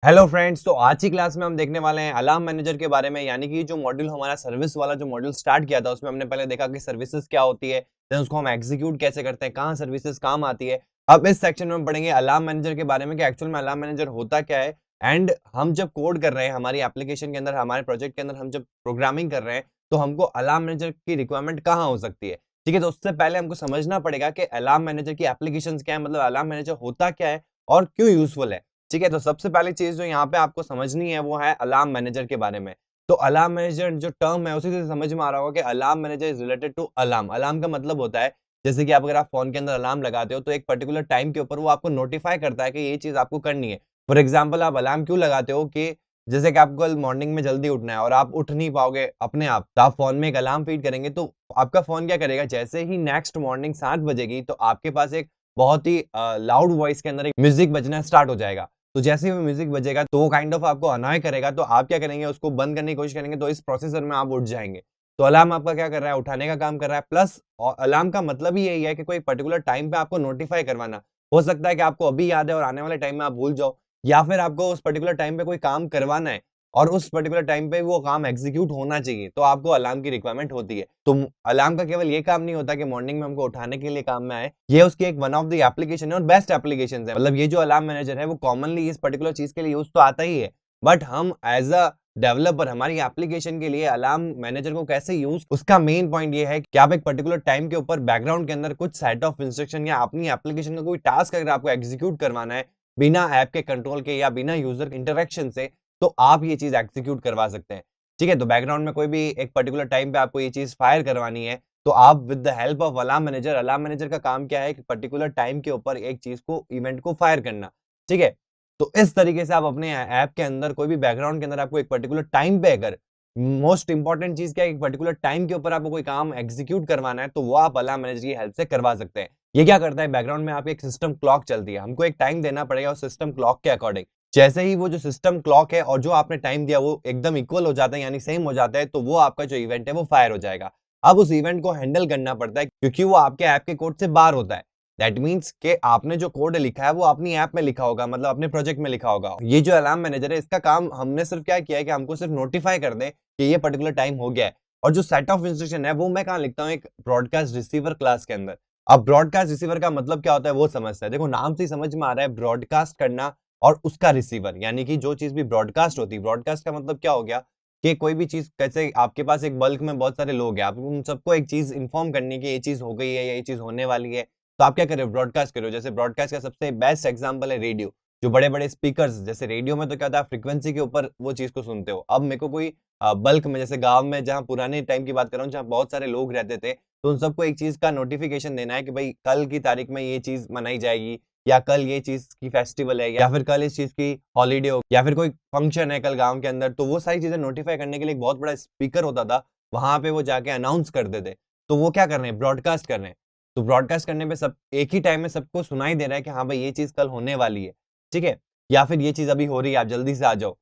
Hello friends, तो आज की क्लास में हम देखने वाले हैं अलार्म मैनेजर के बारे में। यानी कि जो मॉड्यूल हमारा सर्विस वाला जो मॉड्यूल स्टार्ट किया था उसमें हमने पहले देखा कि सर्विसेज क्या होती है, देन उसको हम एग्जीक्यूट कैसे करते हैं, कहाँ सर्विसेज काम आती है। अब इस सेक्शन में हम पढ़ेंगे अलार्म मैनेजर के बारे में कि एक्चुअल में अलार्म मैनेजर होता क्या है। एंड हम जब कोड कर रहे हैं हमारी एप्लीकेशन के अंदर, हमारे प्रोजेक्ट के अंदर हम जब प्रोग्रामिंग कर रहे हैं तो हमको अलार्म मैनेजर की रिक्वायरमेंट कहाँ हो सकती है। ठीक है, तो उससे पहले हमको समझना पड़ेगा कि अलार्म मैनेजर की एप्लीकेशन क्या है, मतलब अलार्म मैनेजर होता क्या है और क्यों यूजफुल है। ठीक है, तो सबसे पहली चीज़ जो यहाँ पे आपको समझनी है वो है अलार्म मैनेजर के बारे में। तो अलार्म मैनेजर जो टर्म है उसी से समझ में आ रहा होगा कि alarm manager is related to alarm. Alarm का मतलब होता है जैसे कि आप अगर आप फ़ोन के अंदर अलार्म लगाते हो तो एक पर्टिकुलर टाइम के ऊपर वो आपको नोटिफ़ाई करता है कि ये चीज़ आपको करनी है। फॉर एग्ज़ाम्पल आप अलार्म क्यों लगाते हो कि जैसे कि आपको कल मॉर्निंग में जल्दी उठना है और आप उठ नहीं पाओगे अपने आप, तो आप फ़ोन में एक अलार्म फ़ीड करेंगे तो आपका फ़ोन क्या करेगा, जैसे ही नेक्स्ट मॉर्निंग 7 बजेगी तो आपके पास एक बहुत ही लाउड वॉइस के अंदर एक म्यूज़िक बजना स्टार्ट हो जाएगा। तो जैसे ही वो म्यूजिक बजेगा तो वो काइंड ऑफ आपको अनॉय करेगा, तो आप क्या करेंगे, उसको बंद करने की कोशिश करेंगे, तो इस प्रोसेसर में आप उठ जाएँगे। तो अलार्म आपका क्या कर रहा है, उठाने का काम कर रहा है। प्लस अलार्म का मतलब ही यही है कि कोई पर्टिकुलर टाइम पे आपको नोटिफ़ाई करवाना। हो सकता है कि आपको अभी याद है और आने वाले टाइम में आप भूल जाओ, या फिर आपको उस पर्टिकुलर टाइम पे कोई काम करवाना है और उस पर्टिकुलर टाइम पे वो काम एग्ज़ीक्यूट होना चाहिए, तो आपको अलार्म की रिक्वायरमेंट होती है। तो अलार्म का केवल ये काम नहीं होता कि मॉर्निंग में हमको उठाने के लिए काम में आए, ये उसकी एक वन ऑफ द एप्लीकेशन है और बेस्ट एप्लीकेशंस है। मतलब ये जो अलार्म मैनेजर है वो कॉमनली इस पर्टिकुलर चीज़ के लिए यूज़ तो आता ही है, बट हम एज़ अ डेवलपर हमारी एप्लीकेशन के लिए अलार्म मैनेजर को कैसे यूज़, उसका मेन पॉइंट ये है कि आप एक पर्टिकुलर टाइम के ऊपर बैकग्राउंड के अंदर कुछ सेट ऑफ इंस्ट्रक्शन या अपनी एप्लीकेशन का कोई टास्क अगर आपको एग्ज़ीक्यूट करवाना है, बिना ऐप के कंट्रोल के या बिना यूज़र इंटरैक्शन से, तो आप ये चीज़ एग्ज़ीक्यूट करवा सकते हैं। ठीक है? तो बैकग्राउंड में कोई भी एक पर्टिकुलर टाइम पे आपको ये चीज़ फायर करवानी है, तो आप with the help of alarm manager का काम क्या है कि पर्टिकुलर टाइम के ऊपर एक चीज़ को, इवेंट को फायर करना। ठीक है? तो इस तरीके से आप अपने ऐप के अंदर कोई भी बैकग्राउंड के अंदर आपको एक पर्टिकुलर टाइम पे अगर मोस्ट इंपोर्टेंट चीज़ क्या है, एक पर्टिकुलर टाइम के ऊपर आपको कोई काम एग्ज़ीक्यूट करवाना है, तो वो आप अलार्म मैनेजर की हेल्प से करवा सकते हैं। ये क्या करता है, बैकग्राउंड में आपकी एक सिस्टम क्लॉक चलती है। हमको एक टाइम देना पड़ेगा उस सिस्टम क्लॉक के अकॉर्डिंग। जैसे ही वो जो सिस्टम क्लॉक है और जो आपने टाइम दिया वो एकदम इक्वल हो जाता है, यानी सेम हो जाता है, तो वो आपका जो इवेंट है वो फायर हो जाएगा। अब उस इवेंट को हैंडल करना पड़ता है क्योंकि वो आपके ऐप के कोड से बाहर होता है। दैट मीन्स कि आपने जो कोड लिखा है वो अपनी ऐप में लिखा होगा, मतलब अपने प्रोजेक्ट में लिखा होगा। ये जो अलार्म मैनेजर है इसका काम हमने सिर्फ क्या किया है कि हमको सिर्फ नोटिफाई कर दे कि ये पर्टिकुलर टाइम हो गया है। और जो सेट ऑफ इंस्ट्रक्शन है वो मैं कहाँ लिखता हूँ, एक ब्रॉडकास्ट रिसीवर क्लास के अंदर। अब ब्रॉडकास्ट रिसीवर का मतलब क्या होता है वो समझते हैं। देखो नाम से ही समझ में आ रहा है, ब्रॉडकास्ट करना और उसका रिसीवर, यानी कि जो चीज़ भी ब्रॉडकास्ट होती है, ब्रॉडकास्ट का मतलब क्या हो गया कि कोई भी चीज़, कैसे आपके पास एक बल्क में बहुत सारे लोग हैं, आप उन सबको एक चीज़ इन्फॉर्म करनी कि ये चीज़ हो गई है या ये चीज़ होने वाली है, तो आप क्या कर रहे हो, ब्रॉडकास्ट कर रहे हो। जैसे ब्रॉडकास्ट का सबसे बेस्ट एग्जांपल है रेडियो। जो बड़े-बड़े स्पीकर्स, जैसे रेडियो में तो क्या होता है, फ्रीक्वेंसी के ऊपर वो चीज़ को सुनते हो। अब मेरे को कोई बल्क में, जैसे गाँव में जहाँ पुराने टाइम की बात कर रहा हूँ, जहाँ बहुत सारे लोग रहते थे, तो उन सबको एक चीज़ का नोटिफ़िकेशन देना है कि भई कल की तारीख में ये चीज़ मनाई जाएगी, या कल ये चीज़ की फेस्टिवल है, या फिर कल इस चीज़ की हॉलिडे हो, या फिर कोई फंक्शन है कल गाँव के अंदर, तो वो सारी चीज़ें नोटिफ़ाई करने के लिए एक बहुत बड़ा स्पीकर होता था, वहाँ पे वो जाके अनाउंस करते थे। तो वो क्या कर रहे हैं, ब्रॉडकास्ट कर रहे हैं। तो ब्रॉडकास्ट करने पे सब एक ही टाइम में सबको सुनाई दे रहा है कि हाँ भाई ये चीज़ कल होने वाली है, ठीक है? या फिर ये चीज़ अभी हो रही है, आप जल्दी से आ जाओ,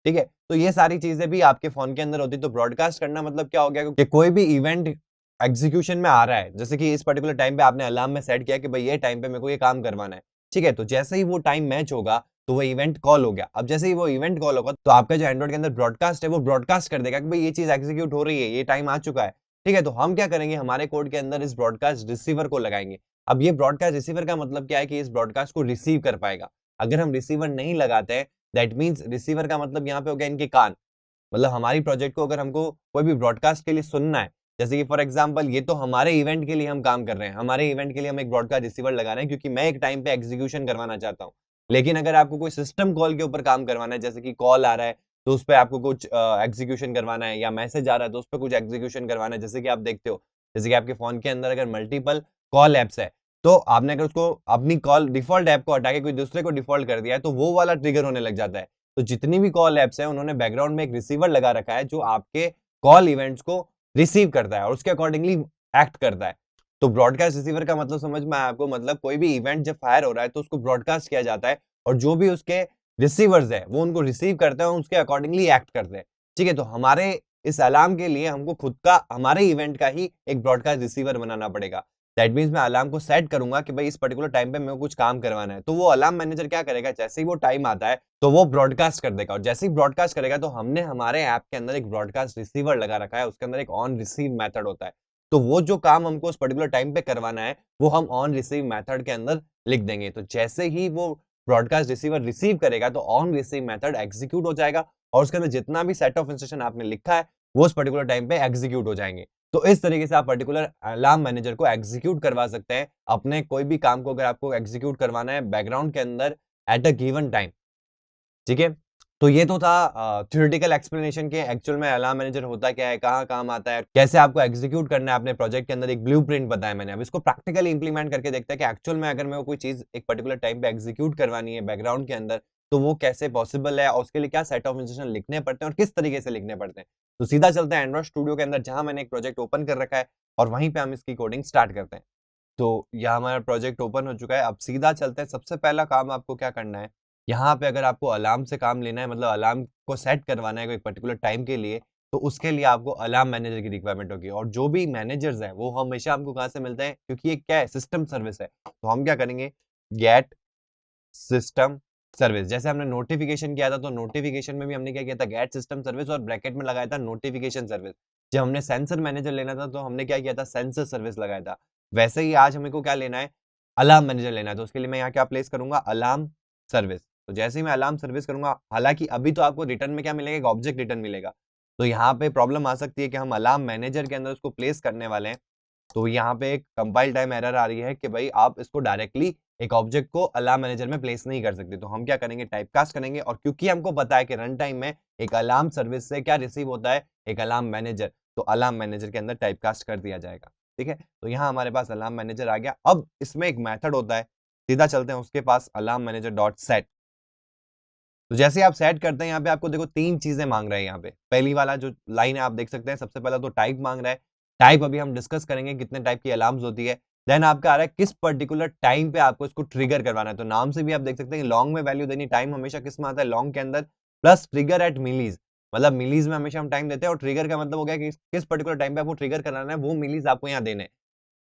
ठीक है? तो ये सारी चीज़ें भी आपके फ़ोन के अंदर होती है। तो ब्रॉडकास्ट करना मतलब क्या हो गया कि कोई भी इवेंट एग्ज़ीक्यूशन में आ रहा है, जैसे कि इस पर्टिकुलर टाइम पे आपने अलार्म में सेट किया कि भाई ये टाइम पे मेरे को ये काम करवाना है, ठीक है? तो जैसे ही वो टाइम मैच होगा, तो वो इवेंट कॉल हो गया। अब जैसे ही वो इवेंट कॉल होगा, तो आपका जो एंड्रॉइड के अंदर ब्रॉडकास्ट है, वो ब्रॉडकास्ट कर देगा कि भाई ये चीज़ एग्ज़ीक्यूट हो रही है, ये टाइम आ चुका है, ठीक है? तो हम क्या करेंगे, हमारे कोड के अंदर इस ब्रॉडकास्ट रिसीवर को लगाएँगे। अब ये ब्रॉडकास्ट रिसीवर का मतलब क्या है कि इस ब्रॉडकास्ट को रिसीव कर पाएगा। अगर हम रिसीवर नहीं लगाते हैं, दैट मीन्स रिसीवर का मतलब यहाँ पे हो गया इनके कान। मतलब हमारी प्रोजेक्ट को अगर हमको कोई भी ब्रॉडकास्ट के लिए सुनना है, जैसे कि फॉर एग्जांपल ये तो हमारे इवेंट के लिए हम काम कर रहे हैं, हमारे इवेंट के लिए हम एक ब्रॉडकास्ट रिसीवर लगा रहे हैं क्योंकि मैं एक टाइम पे एग्जीक्यूशन करवाना चाहता हूँ। लेकिन अगर आपको कोई सिस्टम कॉल के ऊपर काम करवाना है, जैसे कि कॉल आ रहा है, तो उसपे आपको कुछ एग्जीक्यूशन करवाना है, या मैसेज आ रहा है तो उसपे कुछ एग्जीक्यूशन करवाना है, जैसे कि आप देखते हो, जैसे कि आपके फ़ोन के अंदर अगर मल्टीपल कॉल ऐप्स है, तो आपने अगर उसको अपनी कॉल डिफ़ॉल्ट ऐप को हटा के कोई दूसरे को डिफ़ॉल्ट कर दिया है, तो वो वाला ट्रिगर होने लग जाता है। तो जितनी भी कॉल ऐप्स हैं, उन्होंने बैकग्राउंड में एक रिसीवर लगा रखा है, जो आपके कॉल इवेंट्स को रिसीव करता है और उसके अकॉर्डिंगली एक्ट करता है। तो ब्रॉडकास्ट रिसीवर का मतलब समझ में आया आपको, मतलब कोई भी इवेंट जब फायर हो रहा है, तो उसको ब्रॉडकास्ट किया जाता है और जो भी उसके रिसीवर्स हैं, वो उनको रिसीव करते हैं और उसके अकॉर्डिंगली एक्ट करते हैं। ठीक है? तो हमारे इस अलार्म के लिए हमको खुद का, हमारे इवेंट का ही एक ब्रॉडकास्ट रिसीवर बनाना पड़ेगा। दैट मीन्स मैं अलार्म को सेट करूंगा कि भाई इस पर्टिकुलर टाइम पे मेरे को कुछ काम करवाना है, तो वो अलार्म मैनेजर क्या करेगा, जैसे ही वो टाइम आता है तो वो ब्रॉडकास्ट कर देगा, और जैसे ही ब्रॉडकास्ट करेगा तो हमने हमारे ऐप के अंदर एक ब्रॉडकास्ट रिसीवर लगा रखा है, उसके अंदर एक ऑन रिसीव मेथड होता है। तो वो जो काम हमको उस पर्टिकुलर टाइम पे करवाना है वो हम ऑन रिसीव मेथड के अंदर लिख देंगे। तो जैसे ही वो ब्रॉडकास्ट रिसीवर रिसीव करेगा तो ऑन रिसीव मेथड एग्जीक्यूट हो जाएगा, और उसके अंदर जितना भी सेट ऑफ इंस्ट्रक्शन आपने लिखा है वो उस पर्टिकुलर टाइम पे एग्जीक्यूट हो जाएंगे। तो इस तरीके से आप पर्टिकुलर अलार्म मैनेजर को एग्जीक्यूट करवा सकते हैं अपने कोई भी काम को, अगर आपको एग्जीक्यूट करवाना है बैकग्राउंड के अंदर एट अ गिवन टाइम। ठीक है? तो ये तो था थ्योरेटिकल एक्सप्लेनेशन के एक्चुअल में अलार्म मैनेजर होता क्या है, कहाँ काम आता है, कैसे आपको एग्जीक्यूट करना है अपने प्रोजेक्ट के अंदर, एक ब्लूप्रिंट बताया मैंने। अब इसको प्रैक्टिकली इंप्लीमेंट करके देखते हैं कि एक्चुअल में अगर मेरे को कोई चीज एक पर्टिकुलर टाइम पे एग्जीक्यूट करवानी है बैकग्राउंड के अंदर, तो वो कैसे पॉसिबल है और उसके लिए क्या सेट ऑफ इंस्ट्रक्शन लिखने पड़ते हैं और किस तरीके से लिखने पड़ते हैं। तो सीधा चलते हैं एंड्रॉइड स्टूडियो के अंदर, जहां मैंने एक प्रोजेक्ट ओपन कर रखा है और वहीं पे हम इसकी कोडिंग स्टार्ट करते हैं। तो यहाँ हमारा प्रोजेक्ट ओपन हो चुका है। अब सीधा चलते हैं, सबसे पहला काम आपको क्या करना है, यहाँ पे अगर आपको अलार्म से काम लेना है, मतलब अलार्म को सेट करवाना है कोई पर्टिकुलर टाइम के लिए, तो उसके लिए आपको अलार्म मैनेजर की रिक्वायरमेंट होगी। और जो भी मैनेजर्स हैं वो हमेशा हमको कहाँ से मिलते हैं, क्योंकि ये क्या है, सिस्टम सर्विस है। तो हम क्या करेंगे, गेट सिस्टम सर्विस। जैसे हमने नोटिफिकेशन किया था तो नोटिफिकेशन में भी हमने क्या किया था, गेट सिस्टम सर्विस और ब्रैकेट में लगाया था नोटिफिकेशन सर्विस। जब हमने सेंसर मैनेजर लेना था तो हमने क्या किया था, सेंसर सर्विस लगाया था। वैसे ही आज हमें को क्या लेना है, अलार्म मैनेजर लेना है। तो उसके लिए मैं यहाँ क्या प्लेस करूंगा, अलार्म सर्विस। तो जैसे ही मैं अलार्म सर्विस करूंगा, हालांकि अभी तो आपको रिटर्न में क्या मिलेगा, एक ऑब्जेक्ट रिटर्न मिलेगा। तो यहाँ पे प्रॉब्लम आ सकती है कि हम अलार्म मैनेजर के अंदर उसको प्लेस करने वाले हैं, तो यहाँ पे एक कंपाइल टाइम एरर आ रही है कि भाई आप इसको डायरेक्टली एक ऑब्जेक्ट को अलार्म मैनेजर में प्लेस नहीं कर सकते। तो हम क्या करेंगे, टाइपकास्ट करेंगे। और क्योंकि हमको पता है कि रन टाइम में एक अलार्म सर्विस से क्या रिसीव होता है, एक अलार्म मैनेजर, तो अलार्म मैनेजर के अंदर टाइपकास्ट कर दिया जाएगा। ठीक है, तो यहाँ हमारे पास अलार्म मैनेजर आ गया। अब इसमें एक मेथड होता है, सीधा चलते हैं उसके पास, अलार्म मैनेजर डॉट सेट। तो जैसे आप सेट करते हैं, यहाँ पे आपको देखो 3 चीजें मांग रहे हैं। यहाँ पे पहली वाला जो लाइन है आप देख सकते हैं, सबसे पहला तो टाइप मांग रहा है। टाइप अभी हम डिस्कस करेंगे कितने टाइप की अलार्म्स होती है। देन आपका आ रहा है किस पर्टिकुलर टाइम पे आपको इसको ट्रिगर करवाना है। तो नाम से भी आप देख सकते हैं लॉन्ग में वैल्यू देनी, टाइम हमेशा किस में आता है, लॉन्ग के अंदर, प्लस ट्रिगर एट मिलीज, मतलब मिलीज में हमेशा हम टाइम देते हैं। और ट्रिगर का मतलब हो गया कि किस पर्टिकुलर टाइम पे आपको ट्रिगर कराना है, वो मिलीज आपको यहाँ देने।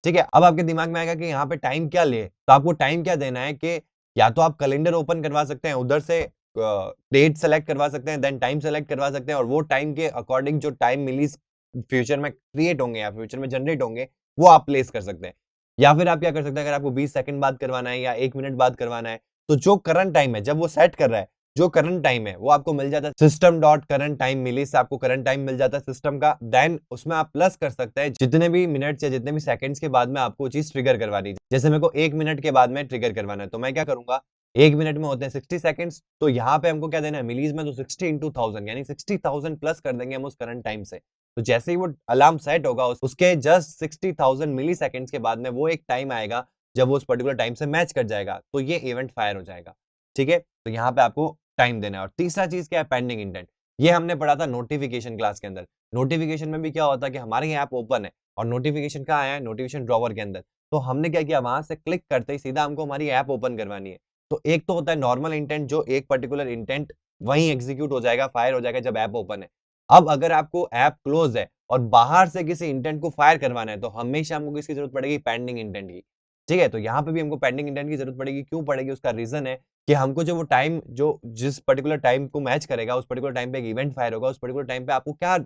ठीक है, अब आपके दिमाग में आएगा कि यहाँ पे टाइम क्या ले, तो आपको टाइम क्या देना है कि या तो आप कैलेंडर ओपन करवा सकते हैं, उधर से डेट सेलेक्ट करवा सकते हैं, देन टाइम सेलेक्ट करवा सकते हैं, और वो टाइम के अकॉर्डिंग जो टाइम मिलीज फ्यूचर में क्रिएट होंगे या फ्यूचर में जनरेट होंगे वो आप प्लेस कर सकते हैं। या फिर आप क्या कर सकते हैं, अगर आपको 20 सेकंड बाद करवाना है या 1 मिनट बाद करवाना है, तो जो करंट टाइम है जब वो सेट कर रहा है, जो करंट टाइम है वो आपको मिल जाता है सिस्टम डॉट करंट टाइम मिली से, आपको करंट टाइम मिल जाता है सिस्टम का। देन उसमें आप प्लस कर सकते हैं जितने भी मिनट्स या जितने भी सेकंड्स के बाद में आपको चीज ट्रिगर करवानी है। जैसे मेरे को 1 मिनट के बाद में ट्रिगर करवाना है, तो मैं क्या करूंगा, 1 मिनट में होते हैं 60 सेकंड्स, तो यहाँ पे हमको क्या देना है, मिलीज में, तो 60 इंटू 1000 यानी 60,000 प्लस कर देंगे हम उस करंट टाइम से। तो जैसे ही वो अलार्म सेट होगा उसके जस्ट 60,000 मिली सेकंड्स के बाद में वो एक टाइम आएगा जब वो उस पर्टिकुलर टाइम से मैच कर जाएगा, तो ये इवेंट फायर हो जाएगा। ठीक है, तो यहाँ पे आपको टाइम देना है। और तीसरा चीज क्या है, पेंडिंग इंटेंट। ये हमने पढ़ा था नोटिफिकेशन क्लास के अंदर। नोटिफिकेशन में भी क्या होता है कि हमारे ऐप ओपन है और नोटिफिकेशन कहाँ आया है, नोटिफिकेशन ड्रॉवर के अंदर। तो हमने क्या किया, वहां से क्लिक करते ही सीधा हमको हमारी ऐप ओपन करवानी है। तो एक तो होता है नॉर्मल इंटेंट, जो एक पर्टिकुलर इंटेंट वहीं एग्जीक्यूट हो जाएगा, फायर हो जाएगा जब ऐप ओपन है। अब अगर आपको ऐप क्लोज है और बाहर से किसी इंटेंट को फायर करवाना है, तो हमेशा हमको किसकी जरूरत पड़ेगी, पेंडिंग इंटेंट की। ठीक है, तो यहाँ पे भी हमको पेंडिंग इंटेंट की जरूरत पड़ेगी। क्यों पड़ेगी, उसका रीजन है कि हमको जो वो टाइम, जो जिस पर्टिकुलर टाइम को मैच करेगा, उस पर्टिकुलर टाइम पे एक इवेंट फायर होगा, उस पर्टिकुलर टाइम पे आपको क्या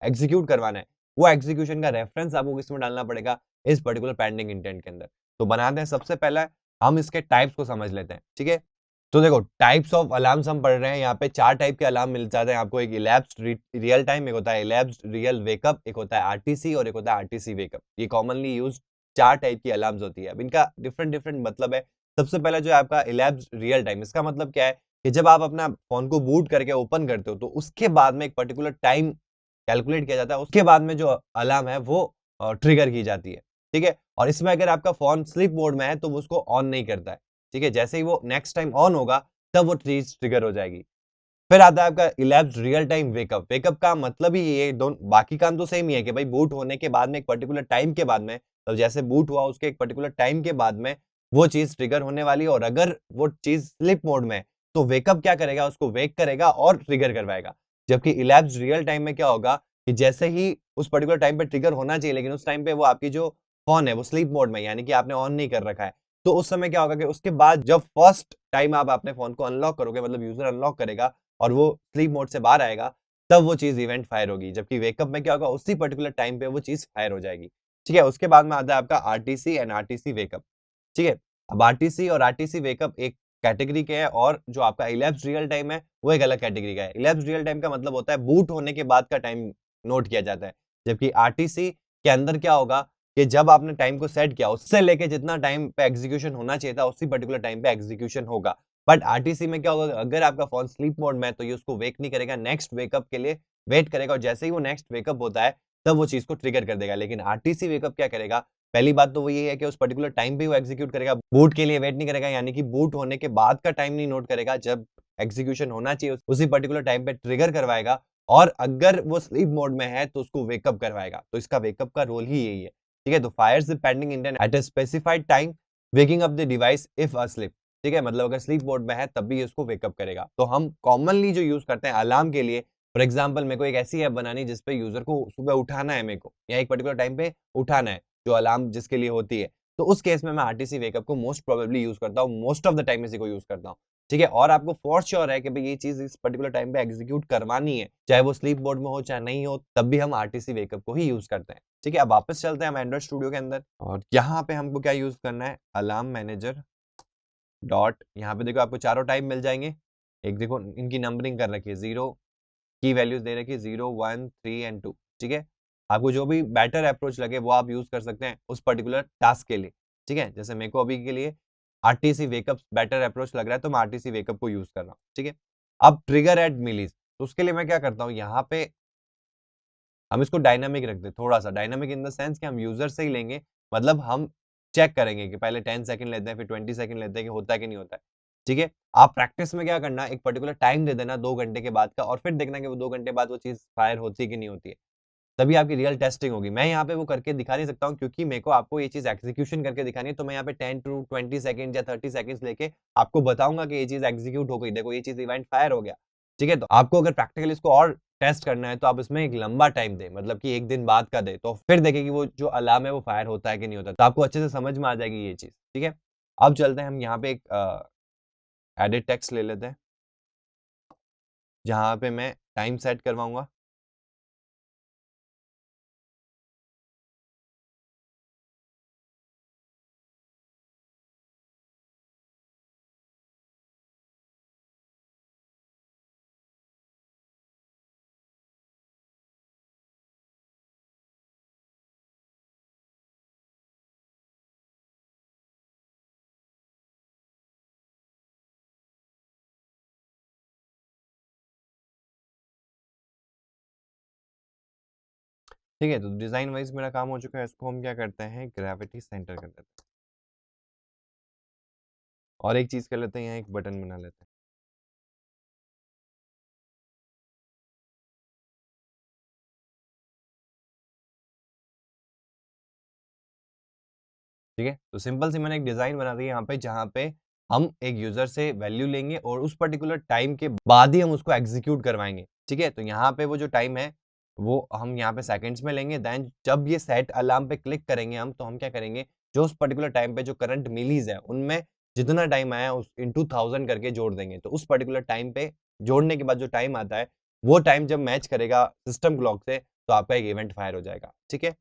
एग्जीक्यूट करवाना है, वो एग्जीक्यूशन का रेफरेंस आपको किसमें डालना पड़ेगा, इस पर्टिकुलर पेंडिंग इंटेंट के अंदर। तो बनाते हैं, सबसे पहला हम इसके टाइप्स को समझ लेते हैं। ठीक है, तो देखो टाइप्स ऑफ अलार्म्स हम पढ़ रहे हैं, यहाँ पे 4 टाइप के अलार्म मिल जाते हैं आपको। एक इलैप्स्ड रियल टाइम, एक होता है इलैप्स्ड रियल वेकअप, एक होता है आरटीसी और एक होता है आरटीसी वेकअप। ये कॉमनली यूज्ड 4 टाइप की अलार्म्स होती है। अब इनका डिफरेंट डिफरेंट मतलब है। सबसे पहला जो है आपका इलैप्स्ड रियल टाइम, इसका मतलब क्या है कि जब आप अपना फोन को बूट करके ओपन करते हो, तो उसके बाद में एक पर्टिकुलर टाइम कैलकुलेट किया जाता है, उसके बाद में जो अलार्म है वो ट्रिगर की जाती है। ठीक है, और इसमें अगर आपका फोन स्लीप मोड में है तो वो उसको ऑन नहीं करता है। ठीक है, जैसे ही वो नेक्स्ट टाइम ऑन होगा तब वो चीज ट्रिगर हो जाएगी। फिर आता है आपका elapsed real time wake up. Wake up का मतलब ही ये दोनों, बाकी काम तो सेम ही है कि भाई बूट होने के बाद में एक पर्टिकुलर टाइम के बाद में, तो जैसे बूट हुआ उसके एक पर्टिकुलर टाइम के बाद में वो चीज ट्रिगर होने वाली है। और अगर वो चीज स्लिप मोड में है तो वेकअप क्या करेगा, उसको वेक करेगा और ट्रिगर करवाएगा। जबकि इलैप्स्ड रियल टाइम में क्या होगा कि जैसे ही उस पर्टिकुलर टाइम पे ट्रिगर होना चाहिए, लेकिन उस टाइम पे वो आपकी जो फोन है वो स्लीप मोड में, यानी कि आपने ऑन नहीं कर रखा है, तो उस समय क्या होगा कि उसके बाद जब फर्स्ट टाइम आप अपने फोन को अनलॉक करोगे, मतलब यूजर अनलॉक करेगा और वो स्लीप मोड से बाहर आएगा, तब वो चीज इवेंट फायर होगी। जबकि वेकअप में क्या होगा, उसी पर्टिकुलर टाइम पे वो चीज फायर हो जाएगी। ठीक है, उसके बाद में आता है आपका आरटीसी एंड आरटीसी वेकअप। ठीक है, अब आरटीसी और आरटीसी वेकअप एक कैटेगरी के है, और जो आपका इलैप्स रियल टाइम है वो एक अलग कैटेगरी का है। इलैप्स रियल टाइम का मतलब होता है बूट होने के बाद का टाइम नोट किया जाता है। जबकि आरटीसी के अंदर क्या होगा कि जब आपने टाइम को सेट किया, उससे लेके जितना टाइम पे एग्जीक्यूशन होना चाहिए था, उसी पर्टिकुलर टाइम पे एग्जीक्यूशन होगा। बट आरटीसी में क्या होगा, अगर आपका फोन स्लीप मोड में है तो ये उसको वेक नहीं करेगा, नेक्स्ट वेकअप के लिए वेट करेगा, और जैसे ही वो नेक्स्ट वेकअप होता है तब वो चीज को ट्रिगर कर देगा। लेकिन आरटीसी वेकअप क्या करेगा, पहली बात तो वो ये है कि उस पर्टिकुलर टाइम पे वो एग्जीक्यूट करेगा, बूट के लिए वेट नहीं करेगा, यानी कि बूट होने के बाद का टाइम नहीं नोट करेगा, जब एग्जीक्यूशन होना चाहिए उसी पर्टिकुलर टाइम पे ट्रिगर करवाएगा, और अगर वो स्लीप मोड में है तो उसको वेकअप करवाएगा। तो इसका वेकअप का रोल ही यही है। ठीक है, तो fires the pending intent at a specified time, waking up the device if asleep. ठीक है, मतलब अगर स्लीप मोड में है तब भी इसको वेकअप करेगा। तो हम कॉमनली जो यूज करते हैं अलार्म के लिए, फॉर एग्जाम्पल मेरे को एक ऐसी ऐप बनानी है जिसपे यूजर को सुबह उठाना है, मेरे को या एक पर्टिकुलर टाइम पे उठाना है, जो अलार्म जिसके लिए होती है, तो उस केस में मैं आरटीसी वेकअप को मोस्ट प्रोबेबली यूज करता हूँ, मोस्ट ऑफ द टाइम इसी को यूज करता हूँ। ठीक है, और आपको फॉर श्योर है कि भाई ये चीज इस पर्टिकुलर टाइम पे एग्जीक्यूट करवानी है, चाहे वो स्लीप मोड में हो चाहे नहीं हो, तब भी हम आरटीसी वेकअप को ही यूज करते हैं। ठीक है, अब वापस चलते हैं हम एंड्रॉइड स्टूडियो के अंदर, और यहाँ पे हमको क्या यूज करना है, अलार्म मैनेजर डॉट, यहाँ पे देखो आपको चारों टाइप मिल जाएंगे। एक देखो इनकी नंबरिंग कर रखी है, जीरो की वैल्यूज दे रखी है, 0, 1, 3 एंड 2। ठीक है, आपको जो भी बेटर अप्रोच लगे वो आप यूज कर सकते हैं उस पर्टिकुलर टास्क के लिए। ठीक है, जैसे मेरे को अभी के लिए आरटीसी वेकअप बेटर अप्रोच लग रहा है, तो मैं आरटीसी वेकअप को यूज कर रहा हूँ। ठीक है, अब ट्रिगर एट मिलीज, तो उसके लिए मैं क्या करता हूँ, यहाँ पे हम इसको डायनामिक रख दे, थोड़ा सा डायनामिक इन द सेंस कि हम यूजर से ही लेंगे, मतलब हम चेक करेंगे कि पहले 10 सेकंड लेते हैं, फिर 20 सेकंड लेते हैं कि होता है कि नहीं होता है। ठीक है, आप प्रैक्टिस में क्या करना, एक पर्टिकुलर टाइम दे देना 2 घंटे के बाद का, और फिर देखना कि वो 2 घंटे बाद वो चीज फायर होती है कि नहीं होती है, तभी आपकी रियल टेस्टिंग होगी। मैं यहाँ पे वो करके दिखा नहीं सकता हूँ, क्योंकि मेरे को आपको ये चीज एग्जीक्यूशन करके दिखानी है, तो मैं यहाँ पे 10 टू 20 सेकंड या 30 सेकंड्स लेके आपको बताऊंगा कि ये चीज एग्जीक्यूट हो गई, देखो ये चीज इवेंट फायर हो गया। ठीक है, तो आपको अगर प्रैक्टिकली इसको और टेस्ट करना है तो आप इसमें एक लंबा टाइम दे, मतलब कि एक दिन बाद का दे, तो फिर देखें कि वो जो अलार्म है वो फायर होता है कि नहीं होता, तो आपको अच्छे से समझ में आ जाएगी ये चीज। ठीक है, अब चलते हैं हम यहाँ पे एक एडिट टेक्स्ट ले लेते हैं, जहाँ पे मैं टाइम सेट करवाऊंगा। ठीक है, तो डिजाइन वाइज मेरा काम हो चुका है, इसको हम क्या करते हैं, ग्रेविटी सेंटर कर देते हैं, और एक चीज कर लेते हैं, यहाँ एक बटन बना लेते हैं। ठीक है, तो सिंपल सी मैंने एक डिजाइन बना दी है यहाँ पे, जहाँ पे हम एक यूजर से वैल्यू लेंगे और उस पर्टिकुलर टाइम के बाद ही हम उसको एग्जीक्यूट करवाएंगे। ठीक है, तो यहाँ पे वो जो टाइम है वो हम यहाँ पे सेकंड्स में लेंगे, देन जब ये सेट अलार्म पे क्लिक करेंगे हम, तो हम क्या करेंगे, जो उस पर्टिकुलर टाइम पे जो करंट मिलीज है उनमें जितना टाइम आया उस इंटू 1000 करके जोड़ देंगे, तो उस पर्टिकुलर टाइम पे जोड़ने के बाद जो टाइम आता है वो टाइम जब मैच करेगा सिस्टम क्लॉक से, तो आपका एक इवेंट फायर हो जाएगा। ठीक है,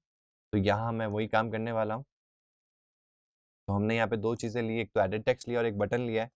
तो यहाँ मैं वही काम करने वाला हूँ। तो हमने यहाँ पे 2 चीज़ें ली, एक तो एडिट टेक्स्ट लिया और एक बटन लिया है।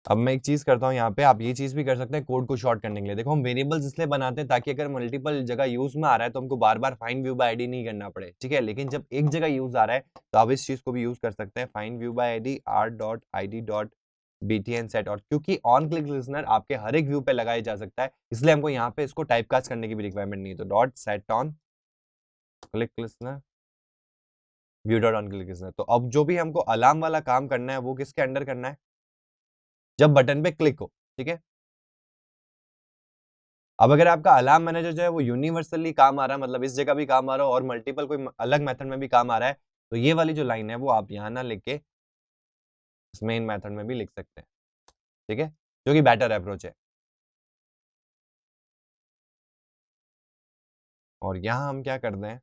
अब मैं एक चीज़ करता हूँ यहाँ पे, आप ये चीज़ भी कर सकते हैं कोड को शॉर्ट करने के लिए। देखो हम वेरिएबल्स इसलिए बनाते हैं ताकि अगर मल्टीपल जगह यूज़ में आ रहा है तो हमको बार-बार फाइंड व्यू बाय आईडी नहीं करना पड़े, ठीक है? लेकिन जब एक जगह यूज़ आ रहा है तो आप इस चीज़ को भी यूज़ कर सकते हैं, find view bye ID r.id.btn set, और क्योंकि ऑन क्लिक लिसनर आपके हर एक व्यू पे लगाया जा सकता है, इसलिए हमको यहाँ पे इसको टाइपकास्ट करने की भी रिक्वायरमेंट नहीं है। तो dot set on click listener view dot on click listener. तो अब जो भी हमको अलार्म वाला काम करना है वो किसके अंडर करना है, जब बटन पे क्लिक हो, ठीक है? अब अगर आपका अलार्म मैनेजर जो है वो यूनिवर्सली काम आ रहा है, मतलब इस जगह भी काम आ रहा हो और मल्टीपल कोई अलग मेथड में भी काम आ रहा है, तो ये वाली जो लाइन है वो आप यहाँ ना लिख के इस मेन मेथड में भी लिख सकते हैं, ठीक है? जो कि बेटर अप्रोच है। और यहाँ हम क्या करते हैं,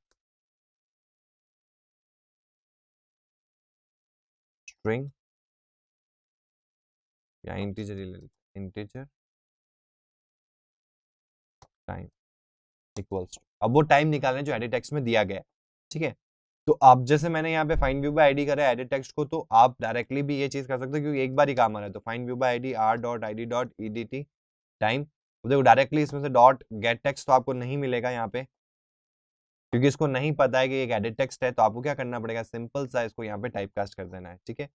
स्ट्रिंग या इंटीजर ले लेते हैं, इंटीजर टाइम इक्वल्स टू, अब वो टाइम निकालना है जो एडिट टेक्स्ट में दिया गया है, ठीक है। तो आप जैसे मैंने यहाँ पे फाइंड व्यू बाय आईडी करा है एडिट टेक्स्ट को, तो आप डायरेक्टली भी ये चीज कर सकते हो क्योंकि एक बार ही काम आ रहा है। तो find view bye ID R dot I D dot E D T time, देखो डायरेक्टली इसमें से डॉट गेट टेक्स्ट तो आपको नहीं मिलेगा यहाँ पे, क्योंकि इसको नहीं पता है कि एक एडिट टेक्स्ट है। तो आपको क्या करना पड़ेगा, सिंपल सा इसको यहाँ पे टाइप कास्ट कर देना है, ठीक है।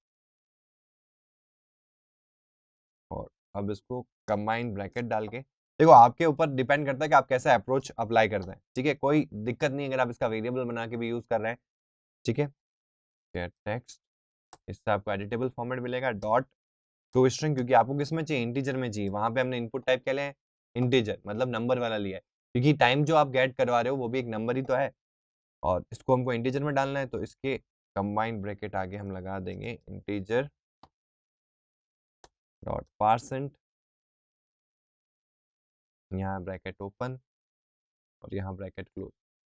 और अब इसको कंबाइन ब्रैकेट डाल के, देखो आपके ऊपर डिपेंड करता है कि आप कैसा अप्रोच अप्लाई करते हैं, ठीक है। कोई दिक्कत नहीं अगर आप इसका वेरिएबल बना के भी यूज कर रहे हैं, ठीक है। गेट टेक्स्ट, इससे आपको एडिटेबल फॉर्मेट मिलेगा, डॉट टू स्ट्रिंग, क्योंकि आपको किस में चाहिए, इंटीजर में चाहिए। वहां पे हमने इनपुट टाइप क्या लिया है, इंटीजर, मतलब नंबर वाला लिया है, क्योंकि टाइम जो आप गेट करवा रहे हो वो भी एक नंबर ही तो है, और इसको हमको इंटीजर में डालना है। तो इसके कंबाइन ब्रैकेट आगे हम लगा देंगे इंटीजर डॉट परसेंट, यहाँ ब्रैकेट ओपन और यहाँ ब्रैकेट क्लोज।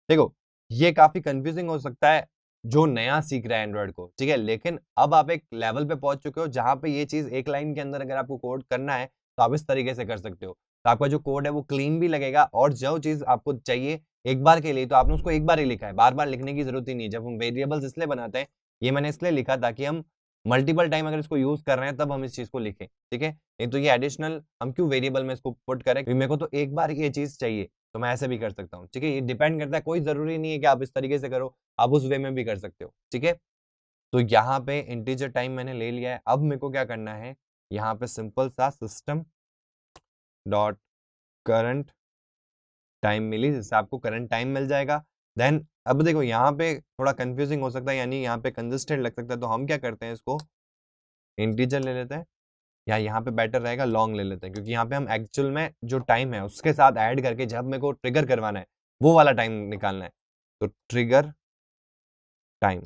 देखो ये काफी कंफ्यूजिंग हो सकता है जो नया सीख रहा है एंड्रॉइड को, ठीक है, लेकिन अब आप एक लेवल पे पहुंच चुके हो जहां पे ये चीज एक लाइन के अंदर अगर आपको कोड करना है तो आप इस तरीके से कर सकते हो। तो आपका जो कोड है वो क्लीन भी लगेगा, और जो चीज आपको चाहिए एक बार के लिए तो आपने उसको एक बार ही लिखा है, बार बार लिखने की जरूरत ही नहीं है। जब हम वेरिएबल्स इसलिए बनाते हैं, ये मैंने इसलिए लिखा ताकि हम मल्टीपल टाइम अगर इसको यूज कर रहे हैं तब हम इस चीज को लिखें, ठीक है। नहीं तो ये एडिशनल हम क्यों वेरिएबल में इसको पुट करें, क्योंकि मेरे को तो एक बार ये चीज चाहिए, तो मैं ऐसे भी कर सकता हूँ, ठीक है। ये डिपेंड करता है, कोई जरूरी नहीं है कि आप इस तरीके से करो, आप उस वे में भी कर सकते हो, ठीक है। तो यहाँ पे इंटीजर टाइम मैंने ले लिया है। अब मेरे को क्या करना है, यहाँ पे सिंपल सा सिस्टम डॉट करंट टाइम मिली, जिससे आपको करंट टाइम मिल जाएगा। देन अब देखो यहाँ पे थोड़ा कंफ्यूजिंग हो सकता है, यानी यहाँ पे कंसिस्टेंट लग सकता है, तो हम क्या करते हैं, इसको इंटीजर ले लेते हैं, या यहाँ पे बेटर रहेगा लॉन्ग ले लेते हैं, क्योंकि यहाँ पे हम एक्चुअल में जो टाइम है उसके साथ ऐड करके जब मेरे को ट्रिगर करवाना है वो वाला टाइम निकालना है। तो ट्रिगर टाइम,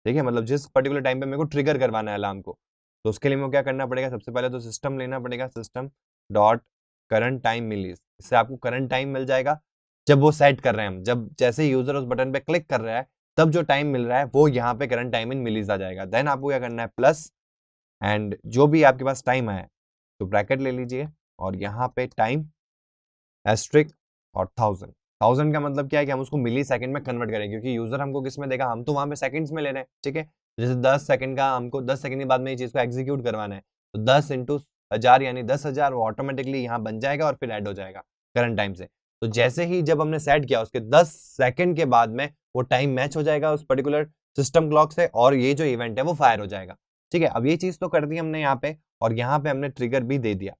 ठीक है, मतलब जिस पर्टिकुलर टाइम पे मेरे को ट्रिगर करवाना है अलार्म को, तो उसके लिए मेरे को क्या करना पड़ेगा, सबसे पहले तो सिस्टम लेना पड़ेगा, सिस्टम डॉट करंट टाइम मिलीज, इससे आपको करंट टाइम मिल जाएगा जब वो सेट कर रहे हैं हम, जब जैसे यूजर उस बटन पे क्लिक कर रहा है तब जो टाइम मिल रहा है वो यहाँ पे करंट टाइम इन मिलीज आ जाएगा। देन आपको क्या करना है, प्लस एंड जो भी आपके पास टाइम आया तो ब्रैकेट ले लीजिए, और यहाँ पे टाइम एस्ट्रिक और 1000, 1000 का मतलब क्या है कि हम उसको मिली सेकंड में कन्वर्ट करें, क्योंकि यूजर हमको किस में देगा, हम तो वहां पे सेकंड्स में ले रहे हैं, ठीक है। जैसे 10 सेकंड का, हमको 10 सेकंड के बाद में ये चीज को एग्जीक्यूट करवाना है, तो 10 इंटू 1000 यानी 10,000 वो ऑटोमेटिकली यहाँ बन जाएगा और फिर ऐड हो जाएगा करंट टाइम से। तो जैसे ही जब हमने सेट किया उसके 10 सेकंड के बाद में वो टाइम मैच हो जाएगा उस पर्टिकुलर सिस्टम क्लॉक से, और ये जो इवेंट है वो फायर हो जाएगा, ठीक है। अब ये चीज तो कर दी हमने यहाँ पे, और यहाँ पे हमने ट्रिगर भी दे दिया।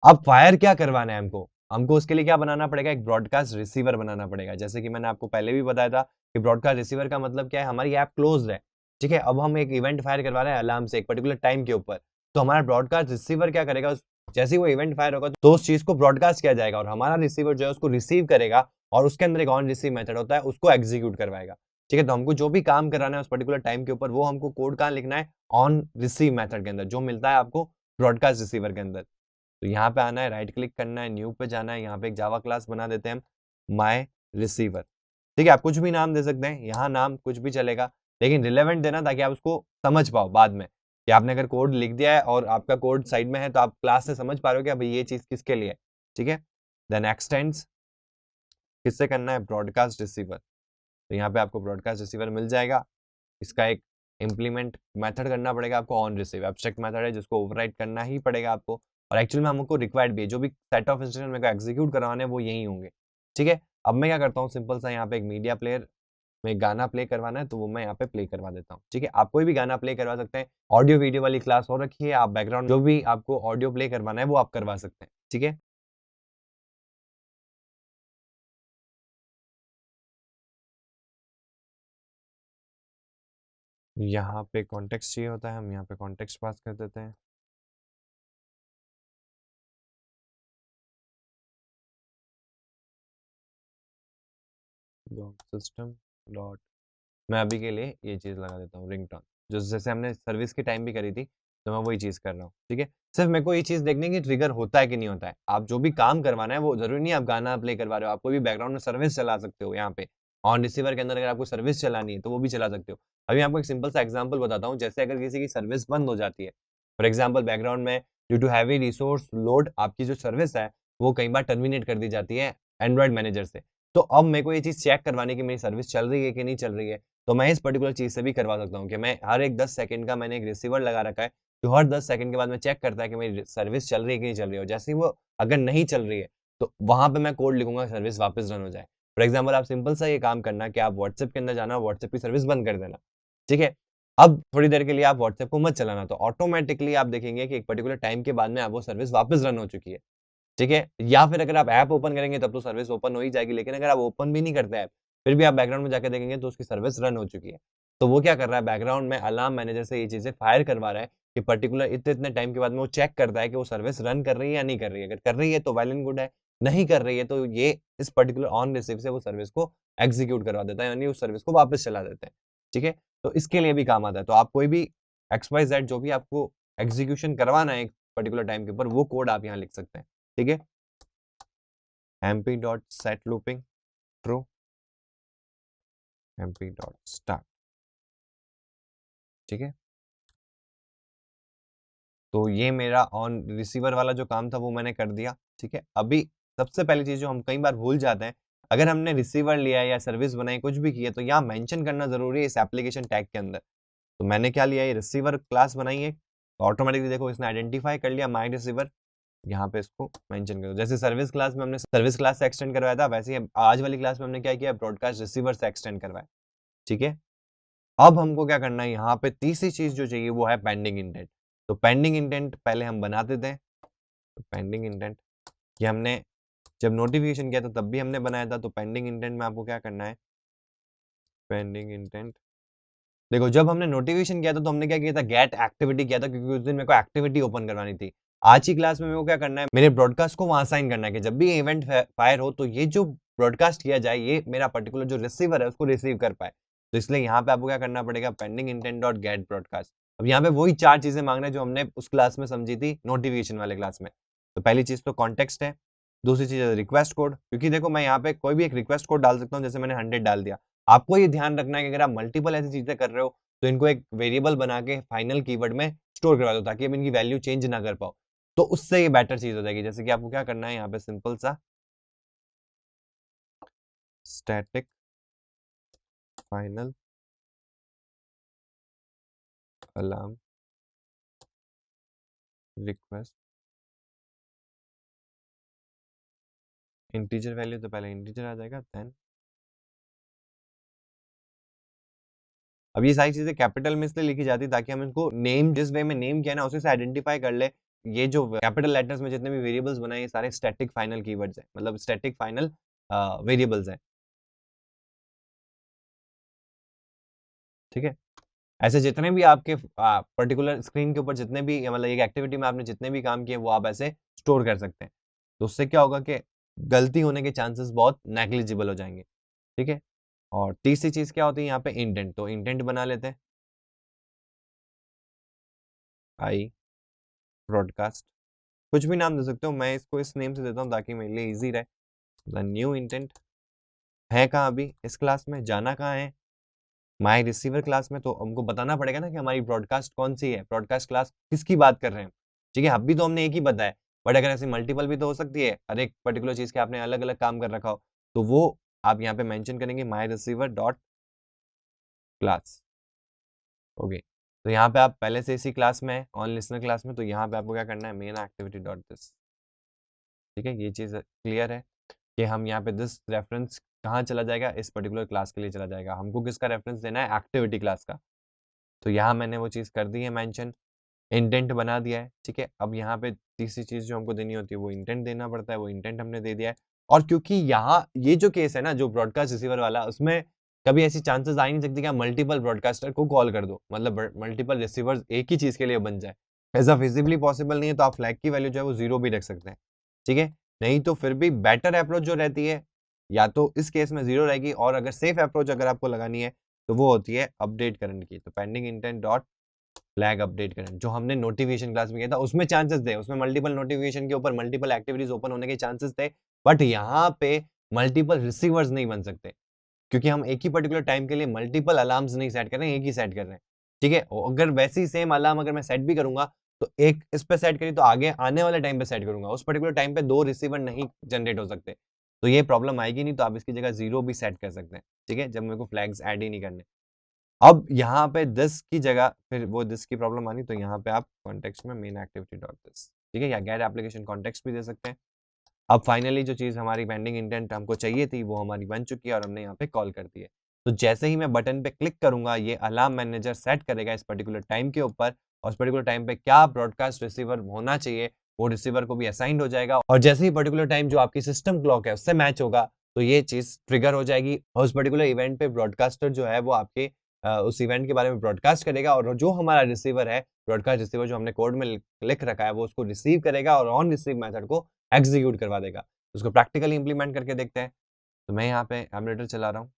अब फायर क्या करवाना है हमको, हमको उसके लिए क्या बनाना पड़ेगा, एक ब्रॉडकास्ट रिसीवर बनाना पड़ेगा। जैसे कि मैंने आपको पहले भी बताया था कि ब्रॉडकास्ट रिसीवर का मतलब क्या है, हमारी ऐप क्लोज है, ठीक है। अब हम एक इवेंट फायर करवा रहे हैं अलार्म से एक पर्टिकुलर टाइम के ऊपर, तो हमारा ब्रॉडकास्ट रिसीवर क्या करेगा, जैसे ही वो इवेंट फायर होगा तो उस चीज को ब्रॉडकास्ट किया जाएगा, और हमारा रिसीवर जो है उसको रिसीव करेगा, और उसके अंदर एक ऑन रिसीव मेथड होता है, उसको एग्जीक्यूट करवाएगा, ठीक है। तो हमको जो भी काम कराना है उस पर्टिकुलर टाइम के ऊपर, वो हमको कोड कहाँ लिखना है, ऑन रिसीव मेथड के अंदर, जो मिलता है आपको ब्रॉडकास्ट रिसीवर के अंदर। तो यहाँ पे आना है, राइट क्लिक करना है, न्यू पे जाना है, यहाँ पे एक जावा क्लास बना देते हैं हम, माय रिसीवर, ठीक है। आप कुछ भी नाम दे सकते हैं, यहाँ नाम कुछ भी चलेगा, लेकिन रिलेवेंट देना ताकि आप उसको समझ पाओ बाद में, कि आपने अगर कोड लिख दिया है और आपका कोड साइड में है तो आप क्लास से समझ पा रहे हो कि भाई ये चीज किसके लिए है, ठीक है। देन एक्सटेंड्स किससे करना है, ब्रॉडकास्ट रिसीवर, तो यहाँ पे आपको ब्रॉडकास्ट रिसीवर मिल जाएगा। इसका एक इम्प्लीमेंट मेथड करना पड़ेगा आपको, ऑन रिसीव एब्स्ट्रैक्ट मेथड है जिसको ओवरराइट करना ही पड़ेगा आपको, और एक्चुअली में हमको रिक्वायर्ड भी है, जो भी सेट ऑफ इंस्ट्रक्शन मेरे को एग्जीक्यूट करवाने हैं वो यही होंगे, ठीक है। अब मैं क्या करता हूँ, सिंपल सा यहाँ पे एक मीडिया प्लेयर में गाना प्ले करवाना है तो वो मैं यहाँ पे प्ले करवा देता हूँ, ठीक है। आप कोई भी गाना प्ले करवा सकते हैं, ऑडियो वीडियो वाली क्लास हो रखी है, आप बैकग्राउंड जो भी आपको ऑडियो प्ले करवाना है वो आप करवा सकते हैं, ठीक है। यहाँ पे कॉन्टेक्स्ट चाहिए होता है, हम यहाँ पे कॉन्टेक्स्ट पास कर देते हैं, सिस्टम डॉट, मैं अभी के लिए ये चीज लगा देता हूँ रिंगटोन, जो जैसे हमने सर्विस के टाइम भी करी थी तो मैं वही चीज़ कर रहा हूँ, ठीक है? सिर्फ मेरे को ये चीज़ देखनी है कि ट्रिगर होता है कि नहीं होता है। आप जो भी काम करवाना है वो ज़रूरी नहीं है आप गाना प्ले करवा रहे हो, आप कोई भी बैकग्राउंड में सर्विस चला सकते हो यहाँ पे। ऑन रिसीवर के अंदर अगर आपको सर्विस चलानी है तो वो भी चला सकते हो। अभी मैं आपको एक सिंपल सा एग्ज़ाम्पल बताता हूँ, जैसे अगर किसी की सर्विस बंद हो जाती है, फॉर एग्ज़ाम्पल बैकग्राउंड में due to heavy resource load आपकी जो सर्विस है, वो कई बार टर्मिनेट कर दी जाती है एंड्रॉयड मैनेजर से। तो अब मेरे को ये चीज़ चेक करवानी है कि मेरी सर्विस चल रही है कि नहीं चल रही है। तो मैं इस पर्टिकुलर चीज़ से भी करवा सकता हूँ कि मैं हर एक 10 सेकंड का मैंने एक रिसीवर लगा रखा है, जो हर 10 सेकंड के बाद में चेक करता है कि मेरी सर्विस चल रही है कि नहीं चल रही है। और जैसे ही वो अगर नहीं चल रही है, तो वहाँ पे मैं कोड लिखूँगा सर्विस वापस रन हो जाए। फॉर एग्ज़ाम्पल आप सिंपल सा ये काम करना कि आप व्हाट्सएप के अंदर जाना, व्हाट्सएप की सर्विस बंद कर देना, ठीक है? अब थोड़ी देर के लिए आप व्हाट्सएप को मत चलाना, तो ऑटोमैटिकली आप देखेंगे कि एक पर्टिकुलर टाइम के बाद में वो सर्विस वापस रन हो चुकी है। ठीक है? या फिर अगर आप ऐप ओपन करेंगे तब तो सर्विस ओपन हो ही जाएगी, लेकिन अगर आप ओपन भी नहीं करते ऐप, फिर भी आप बैकग्राउंड में जाके देखेंगे तो उसकी सर्विस रन हो चुकी है। तो वो क्या कर रहा है बैकग्राउंड में अलार्म मैनेजर से ये चीज़ें फायर करवा रहा है कि पर्टिकुलर इतने-इतने टाइम के बाद में वो चेक करता है कि वो सर्विस रन कर रही है या नहीं कर रही है। अगर कर रही है तो वेल एंड गुड है, नहीं कर रही है तो ये इस पर्टिकुलर ऑन रिसीव से वो सर्विस को एग्ज़ीक्यूट करवा देता है, यानी उस सर्विस को वापस चला देते हैं। ठीक है? तो इसके लिए भी काम आता है। तो आप कोई भी एक्स वाई ज़ेड जो भी आपको एग्ज़ीक्यूशन करवाना है एक पर्टिकुलर टाइम के ऊपर, वो कोड आप यहाँ लिख सकते हैं। ठीक है? mp.setLooping true mp.start ठीक है। तो ये मेरा ऑन रिसीवर वाला जो काम था वो मैंने कर दिया, ठीक है। अभी सबसे पहली चीज़ जो हम कई बार भूल जाते हैं, अगर हमने रिसीवर लिया है या सर्विस बनाई कुछ भी किया तो यहाँ मेंशन करना ज़रूरी है इस एप्लीकेशन टैग के अंदर। तो मैंने क्या लिया ये रिसीवर क्लास बनाई है, तो ऑटोमेटिकली देखो इसने आइडेंटिफाई कर लिया माय रिसीवर, यहाँ पे इसको मेंशन कर दो। जैसे सर्विस क्लास में हमने सर्विस क्लास से एक्सटेंड करवाया था, वैसे ही आज वाली क्लास में हमने क्या किया ब्रॉडकास्ट रिसीवर से एक्सटेंड करवाया, ठीक है। अब हमको क्या करना है यहाँ पे तीसरी चीज़ जो चाहिए वो है पेंडिंग इंटेंट। तो पेंडिंग इंटेंट पहले हम बना देते हैं। तो पेंडिंग इंटेंट ये हमने जब नोटिफिकेशन किया था तब भी हमने बनाया था। तो पेंडिंग इंटेंट में आपको क्या करना है, पेंडिंग इंटेंट देखो जब हमने नोटिफिकेशन किया था तो हमने क्या किया था गेट एक्टिविटी किया था, क्योंकि उस दिन मेरे को एक्टिविटी ओपन करवानी थी। आज की क्लास में मेरे को क्या करना है, मेरे ब्रॉडकास्ट को वहां साइन करना है कि जब भी इवेंट फायर हो तो ये जो ब्रॉडकास्ट किया जाए ये मेरा पर्टिकुलर जो रिसीवर है उसको रिसीव कर पाए। तो इसलिए यहाँ पे आपको क्या करना पड़ेगा, pending intent dot gate broadcast. अब यहाँ पे वही 4 चीजें मांग रहे हैं जो हमने उस क्लास में समझी थी नोटिफिकेशन वाले क्लास में। तो पहली चीज तो कॉन्टेक्स्ट है, दूसरी चीज है रिक्वेस्ट कोड, क्योंकि देखो मैं यहाँ पे कोई भी एक रिक्वेस्ट कोड डाल सकता हूँ, जैसे मैंने 100 डाल दिया। आपको ये ध्यान रखना है कि अगर आप मल्टीपल ऐसी चीजें कर रहे हो तो इनको एक वेरिएबल बना के फाइनल कीवर्ड में स्टोर करवा दो ताकि आप इनकी वैल्यू चेंज ना कर पाओ। तो उससे ये बेटर चीज हो जाएगी। जैसे कि आपको क्या करना है यहाँ पे सिंपल सा static final alarm request integer value, तो पहले इंटीजर आ जाएगा देन। अब ये सारी चीजें कैपिटल में इसलिए लिखी जाती है ताकि हम इनको नेम जिस वे में नेम किया ना उसी से आइडेंटिफाई कर ले। ये जो कैपिटल लेटर्स में जितने भी वेरिएबल्स बनाए ये सारे स्टैटिक फाइनल कीवर्ड्स हैं, मतलब स्टैटिक फाइनल वेरिएबल्स हैं, ठीक है। ऐसे जितने भी आपके पर्टिकुलर स्क्रीन के ऊपर जितने भी मतलब एक एक्टिविटी में आपने जितने भी काम किए वो आप ऐसे स्टोर कर सकते हैं। तो उससे क्या होगा कि गलती होने के चांसेस बहुत नेग्लिजिबल हो जाएंगे, ठीक है। और तीसरी चीज क्या होती है यहाँ पे इंटेंट, तो इंटेंट बना लेते हैं आई ब्रॉडकास्ट, कुछ भी नाम दे सकते हो, मैं इसको इस नेम से देता हूँ ताकि मेरे लिए इजी रहे। द न्यू इंटेंट है कहाँ अभी इस क्लास में, जाना कहाँ है माय रिसीवर क्लास में। तो हमको बताना पड़ेगा ना कि हमारी ब्रॉडकास्ट कौन सी है, ब्रॉडकास्ट क्लास किसकी बात कर रहे हैं, ठीक है। अभी तो हमने एक ही बताया, बट अगर ऐसे मल्टीपल भी तो हो सकती है, हर एक पर्टिकुलर चीज के आपने अलग अलग काम कर रखा हो, तो वो आप यहाँ पे मेंशन करेंगे my receiver dot class. Okay, तो यहाँ पे आप पहले से इसी क्लास में है ऑन लिसनर क्लास में, तो यहाँ पे आपको क्या करना है मेन एक्टिविटी डॉट दिस, ठीक है। ये चीज क्लियर है कि हम यहाँ पे दिस रेफरेंस कहाँ चला जाएगा, इस पर्टिकुलर क्लास के लिए चला जाएगा। हमको किसका रेफरेंस देना है, एक्टिविटी क्लास का। तो यहाँ मैंने वो चीज़ कर दी है मेंशन, इंटेंट बना दिया है, ठीक है। अब यहाँ पे तीसरी चीज़ जो हमको देनी होती है वो इंटेंट देना पड़ता है, वो इंटेंट हमने दे दिया है। और क्योंकि यहाँ ये जो केस है ना जो ब्रॉडकास्ट रिसीवर वाला, उसमें कभी ऐसी चांसेस आ ही नहीं सकती कि आप मल्टीपल ब्रॉडकास्टर को कॉल कर दो, मतलब मल्टीपल रिसीवर्स एक ही चीज़ के लिए बन जाए। ऐसा फिजिबली पॉसिबल नहीं है, तो आप फ्लैग की वैल्यू जो है वो 0 भी रख सकते हैं, ठीक है। नहीं तो फिर भी बेटर अप्रोच जो रहती है, या तो इस केस में 0 रहेगी, और अगर सेफ अप्रोच अगर आपको लगानी है तो वो होती है अपडेट करंट की। तो pending intent dot flag update करें, जो हमने नोटिफिकेशन क्लास में किया था उसमें चांसेस थे, उसमें मल्टीपल नोटिफिकेशन के ऊपर मल्टीपल एक्टिविटीज ओपन होने के चांसेस थे, बट यहाँ पे मल्टीपल रिसीवर्स नहीं बन सकते, क्योंकि हम एक ही पर्टिकुलर टाइम के लिए मल्टीपल अलार्म्स नहीं सेट कर रहे हैं, एक ही सेट कर रहे हैं, ठीक है। अगर वैसे ही सेम अलार्म अगर मैं सेट भी करूंगा तो एक इस पे सेट करी तो आगे आने वाले टाइम पे सेट करूंगा, उस पर्टिकुलर टाइम पे 2 रिसीवर नहीं जनरेट हो सकते, तो ये प्रॉब्लम आएगी नहीं, तो आप इसकी जगह 0 भी सेट कर सकते हैं, ठीक है, जब मेरे को फ्लैग्स ऐड ही नहीं करने। अब यहाँ पे दिस की जगह फिर वो दिस की प्रॉब्लम आनी, तो यहाँ पे आप कॉन्टेक्स्ट में मेन एक्टिविटी डॉट दिस, ठीक है, या गेट एप्लीकेशन कॉन्टेक्स्ट भी दे सकते हैं। अब फाइनली जो चीज़ हमारी पेंडिंग इंटेंट हमको चाहिए थी वो हमारी बन चुकी है और हमने यहाँ पे कॉल कर दी है। तो जैसे ही मैं बटन पे क्लिक करूंगा ये अलार्म मैनेजर सेट करेगा इस पर्टिकुलर टाइम के ऊपर, और उस पर्टिकुलर टाइम पे क्या ब्रॉडकास्ट रिसीवर होना चाहिए वो रिसीवर को भी असाइंड हो जाएगा, और जैसे ही पर्टिकुलर टाइम जो आपकी सिस्टम क्लॉक है उससे मैच होगा तो ये चीज़ ट्रिगर हो जाएगी, और उस पर्टिकुलर इवेंट पे ब्रॉडकास्टर जो है वो आपके उस इवेंट के बारे में ब्रॉडकास्ट करेगा, और जो हमारा रिसीवर है, ब्रॉडकास्ट रिसीवर जो हमने कोड में लिख रखा है वो उसको रिसीव करेगा और ऑन रिसीव मेथड को एग्जीक्यूट करवा देगा। उसको प्रैक्टिकली इंप्लीमेंट करके देखते हैं। तो मैं यहाँ पे एमुलेटर चला रहा हूँ।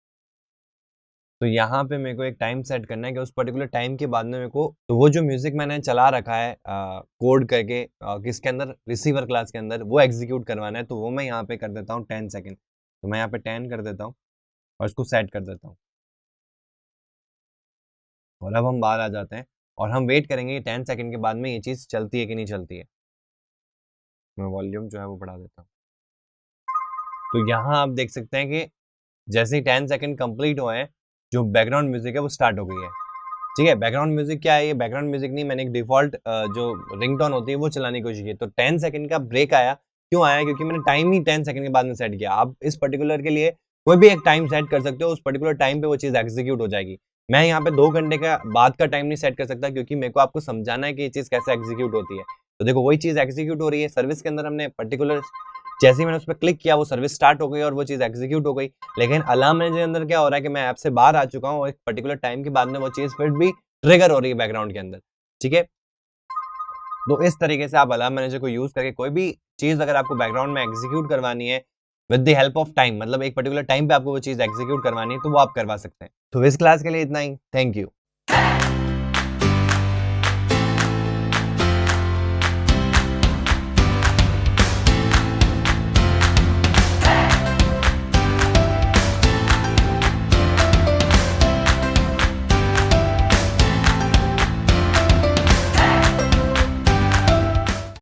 तो यहाँ पे मेरे को एक टाइम सेट करना है कि उस पर्टिकुलर टाइम के बाद में मेरे को तो वो जो म्यूजिक मैंने चला रखा है कोड करके किसके अंदर, रिसीवर क्लास के अंदर, वो एग्जीक्यूट करवाना है, तो वो मैं यहाँ पे कर देता हूँ 10 सेकंड। तो मैं यहाँ पे 10 कर देता हूँ और इसको सेट कर देता हूँ, और अब हम बाहर आ जाते हैं और हम वेट करेंगे कि 10 सेकंड के बाद में ये चीज़ चलती है कि नहीं चलती है। मैं वॉल्यूम जो है वो बढ़ा देता हूँ। तो यहाँ आप देख सकते हैं कि जैसे ही 10 सेकंड कंप्लीट हुए हैं, जो बैकग्राउंड म्यूजिक है वो स्टार्ट हो गई है, ठीक है। बैकग्राउंड म्यूजिक क्या है, ये बैकग्राउंड म्यूजिक नहीं, मैंने एक डिफॉल्ट जो रिंगटोन होती है वो चलाने की कोशिश की, तो 10 सेकंड का ब्रेक आया। क्यों आया? क्योंकि मैंने टाइम ही 10 सेकंड के बाद में सेट किया। आप इस पर्टिकुलर के लिए कोई भी एक टाइम सेट कर सकते हो, उस पर्टिकुलर टाइम पे वो चीज़ एग्जीक्यूट हो जाएगी। मैं यहाँ पे 2 घंटे का बाद का टाइम नहीं सेट कर सकता, क्योंकि मेरे को आपको समझाना है कि ये चीज़ कैसे एग्जीक्यूट होती है। तो देखो वही चीज़ एग्जीक्यूट हो रही है सर्विस के अंदर, हमने पर्टिकुलर जैसे ही मैंने उस पे क्लिक किया वो सर्विस स्टार्ट हो गई और वो चीज़ एग्जीक्यूट हो गई। लेकिन अलार्म मैनेजर के अंदर क्या हो रहा है कि मैं ऐप से बाहर आ चुका हूँ और एक पर्टिकुलर टाइम के बाद में वो चीज़ फिर भी ट्रिगर हो रही है बैकग्राउंड के अंदर, ठीक है। तो इस तरीके से आप अलार्म मैनेजर को यूज़ करके कोई भी चीज़ अगर आपको बैकग्राउंड में एग्जीक्यूट करवानी है with the help of time, मतलब एक पर्टिकुलर टाइम पे आपको वो चीज़ एग्जीक्यूट करवानी है, तो वो आप करवा सकते हैं। तो इस क्लास के लिए इतना ही। Thank you.